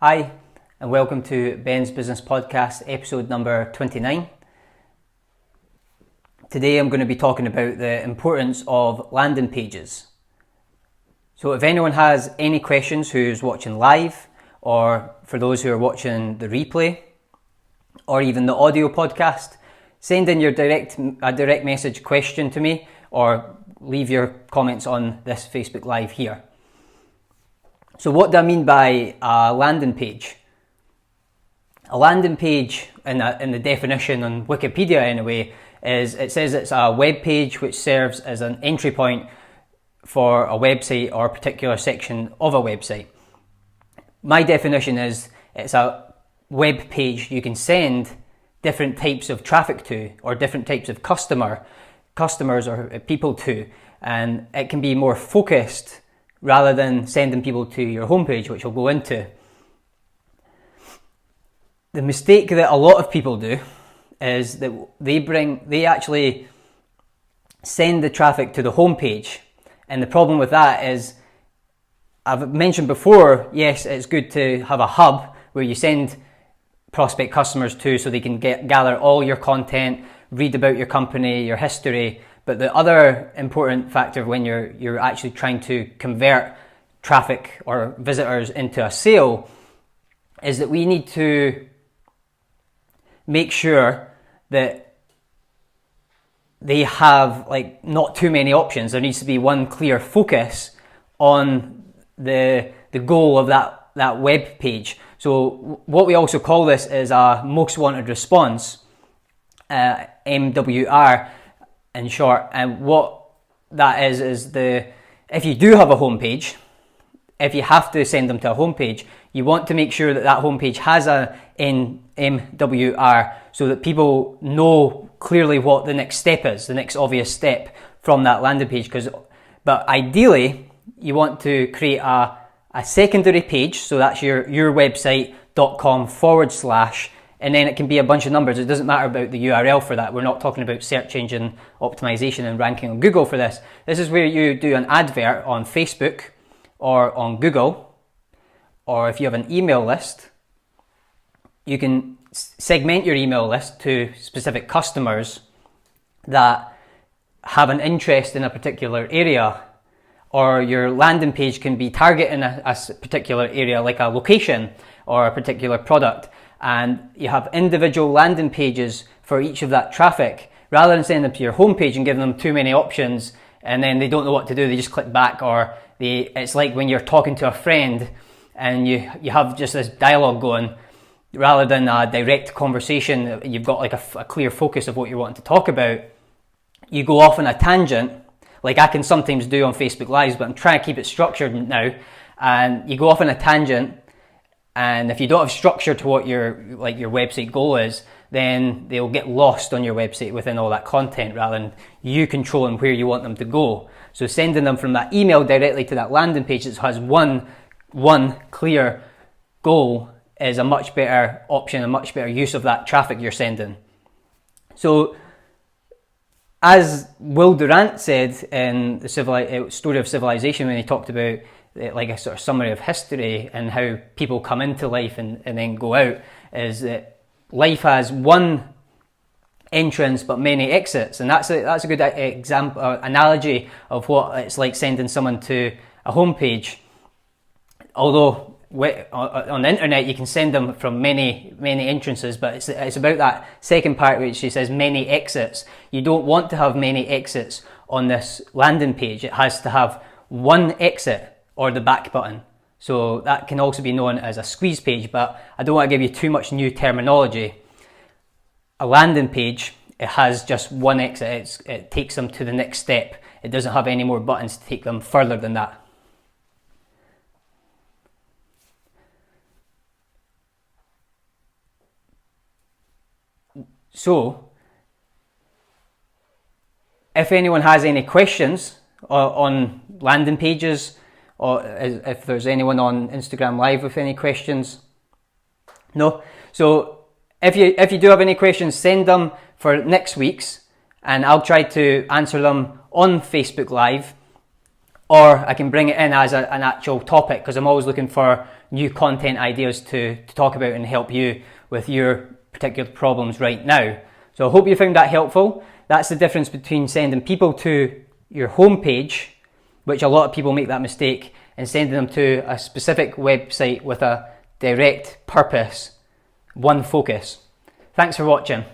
Hi, and welcome to Ben's Business Podcast, episode number 29. Today I'm going to be talking about the importance of landing pages. So if anyone has any questions who's watching live, or for those who are watching the replay, or even the audio podcast, send in your direct message question to me, or leave your comments on this Facebook Live here. So what do I mean by a landing page? A landing page, in the definition on Wikipedia anyway, it says it's a web page which serves as an entry point for a website or a particular section of a website. My definition is it's a web page you can send different types of traffic to, or different types of customers or people to, and it can be more focused rather than sending people to your homepage, which we'll go into. The mistake that a lot of people do is that they actually send the traffic to the homepage, and the problem with that is, I've mentioned before, yes, it's good to have a hub where you send prospect customers to so they can gather all your content, read about your company, your history. But the other important factor when you're actually trying to convert traffic or visitors into a sale is that we need to make sure that they have not too many options. There needs to be one clear focus on the goal of that web page. So what we also call this is a most wanted response, MWR in short. And what that is if you do have a homepage, if you have to send them to a homepage, you want to make sure that homepage has a MWR so that people know clearly what the next step is, the next obvious step from that landing page. But ideally, you want to create a secondary page, so that's your website.com/, and then it can be a bunch of numbers. It doesn't matter about the URL for that. We're not talking about search engine optimization and ranking on Google for this. This is where you do an advert on Facebook or on Google, or if you have an email list, you can segment your email list to specific customers that have an interest in a particular area. Or your landing page can be targeting a particular area, like a location or a particular product. And you have individual landing pages for each of that traffic, rather than sending them to your homepage and giving them too many options and then they don't know what to do. They just click back, or it's like when you're talking to a friend and you have just this dialogue going, rather than a direct conversation. You've got like a clear focus of what you're wanting to talk about. You go off on a tangent, like I can sometimes do on Facebook Lives, but I'm trying to keep it structured now. And you go off on a tangent, and if you don't have structure to what your website goal is, then they'll get lost on your website within all that content, rather than you controlling where you want them to go. So sending them from that email directly to that landing page that has one clear goal is a much better option, a much better use of that traffic you're sending. So, as Will Durant said in the Story of Civilization, when he talked about like a sort of summary of history and how people come into life and then go out, is that life has one entrance but many exits, and that's a good example, analogy of what it's like sending someone to a homepage. Although on the internet you can send them from many entrances, but it's about that second part which he says many exits. You don't want to have many exits on this landing page. It has to have one exit, or the back button. So that can also be known as a squeeze page, but I don't want to give you too much new terminology. A landing page, it has just one exit. It takes them to the next step. It doesn't have any more buttons to take them further than that. So, if anyone has any questions on landing pages, or if there's anyone on Instagram Live with any questions, no? So, if you do have any questions, send them for next week's, and I'll try to answer them on Facebook Live or I can bring it in as an actual topic, because I'm always looking for new content ideas to talk about and help you with your particular problems right now. So I hope you found that helpful. That's the difference between sending people to your homepage, which a lot of people make that mistake, and sending them to a specific website with a direct purpose, one focus. Thanks for watching.